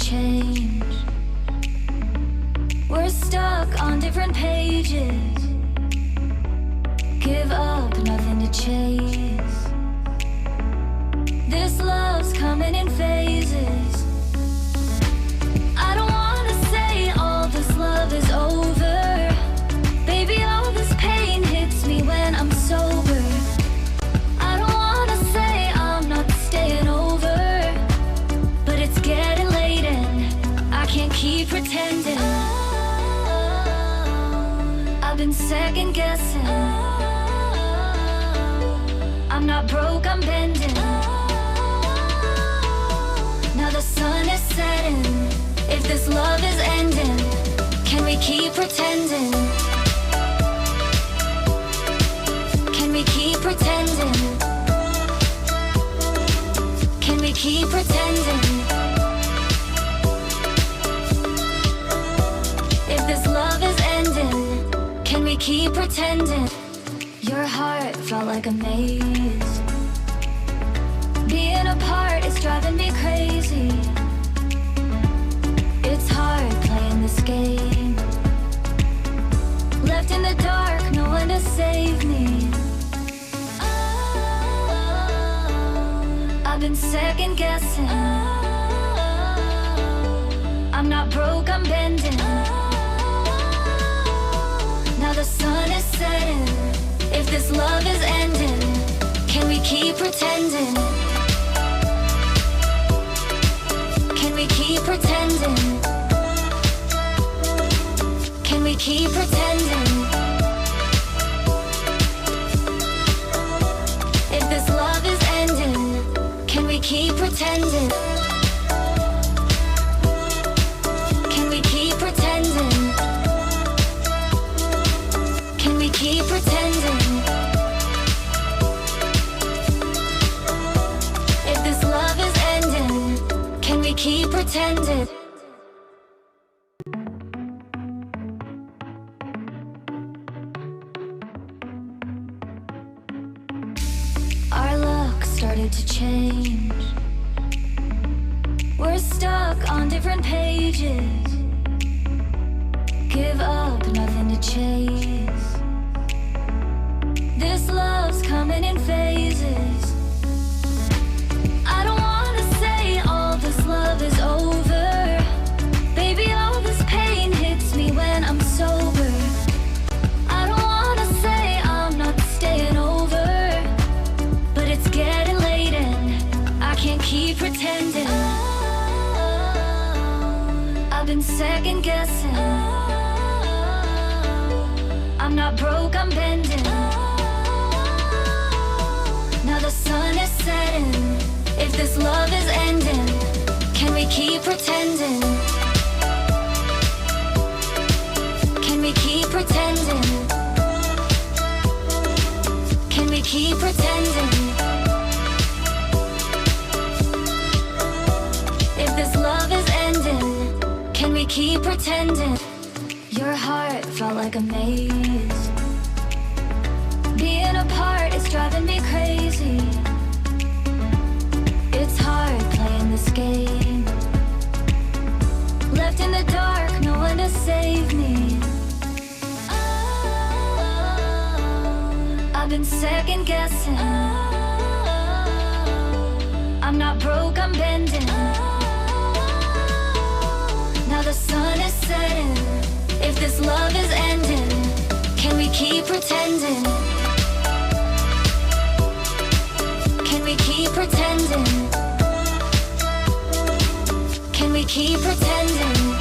change. We're stuck on different pages. Give up, nothing to chase. This love's coming in phases. I don't wanna say all this love is over. Baby, all this pain hits me when I'm sober. I don't wanna say I'm not staying over, but it's getting late and I can't keep pretending. I've been second guessing. I'm not broke, I'm bending. Now the sun is setting. If this love is ending, can we keep pretending? Can we keep pretending? Can we keep pretending? If this love is ending, can we keep pretending? Your heart felt like a maze. Being apart is driving me crazy. It's hard playing this game. Left in the dark, no one to save me. I've been second guessing. I'm not broke, I'm bending. Now the sun is setting. If this love is ending, can we keep pretending? Can we keep pretending? Can we keep pretending? If this love is ending, can we keep pretending? Can we keep pretending? Can we keep pretending? If this love is ending, can we keep pretending? Our luck started to change. We're stuck on different pages. Give up, nothing to chase. This love's coming in phases. I don't wanna say all this love is over. Baby, all this pain hits me when I'm sober. I don't wanna say I'm not staying over, but it's getting late and I can't keep pretending. I've been second guessing. I'm not broke, I'm bending. Now the sun is setting. If this love is ending, can we keep pretending? Can we keep pretending? Can we keep pretending? If this love is ending, can we keep pretending? Your heart felt like a maze. Being apart is driving me crazy. It's hard playing this game. Left in the dark, no one to save me. I've been second guessing. I'm not broke, I'm bending. Now the sun is setting. If this love is ending, can we keep pretending? Can we keep pretending? Can we keep pretending?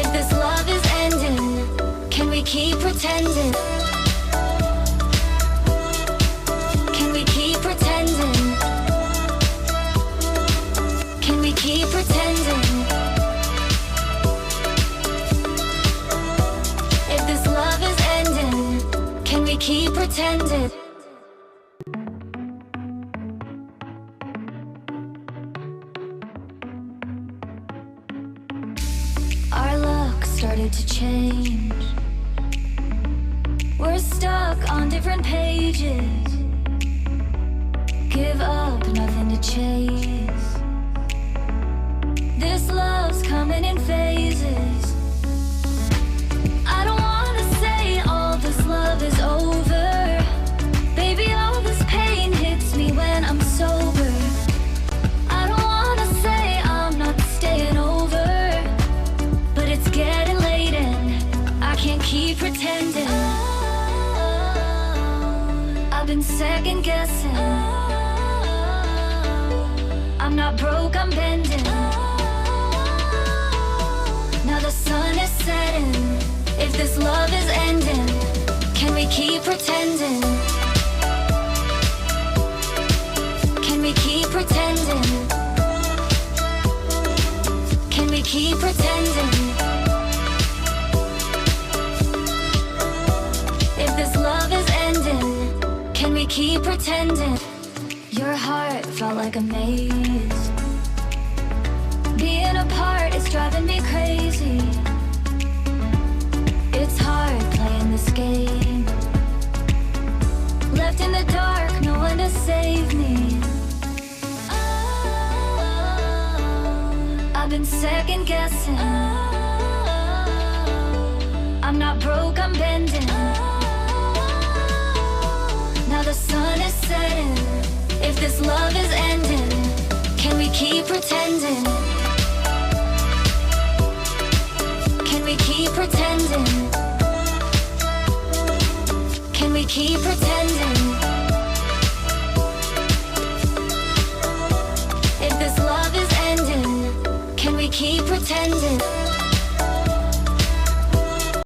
If this love is ending, can we keep pretending? Can we keep pretending? Can we keep pretending? If this love is ending, can we keep pretending? Our luck started to change. We're stuck on different pages. give up, nothing to chase. This love's coming in phases. I don't wanna say all this love is over. Baby, all this pain hits me when I'm sober. I don't wanna say I'm not staying over, but it's getting late and I can't keep pretending. I've been second guessing. I'm not broke, I'm bending. Now the sun is setting. If this love is ending, can we keep pretending? Can we keep pretending? Can we keep pretending? If this love is ending, can we keep pretending? Your heart felt like a maze. Being apart is driving me crazy. It's hard playing this game. Left in the dark, no one to save me. I've been second guessing. I'm not broke, I'm bending. Now the sun is setting. If this love is ending, can we keep pretending? Can we keep pretending? Can we keep pretending? If this love is ending, can we keep pretending?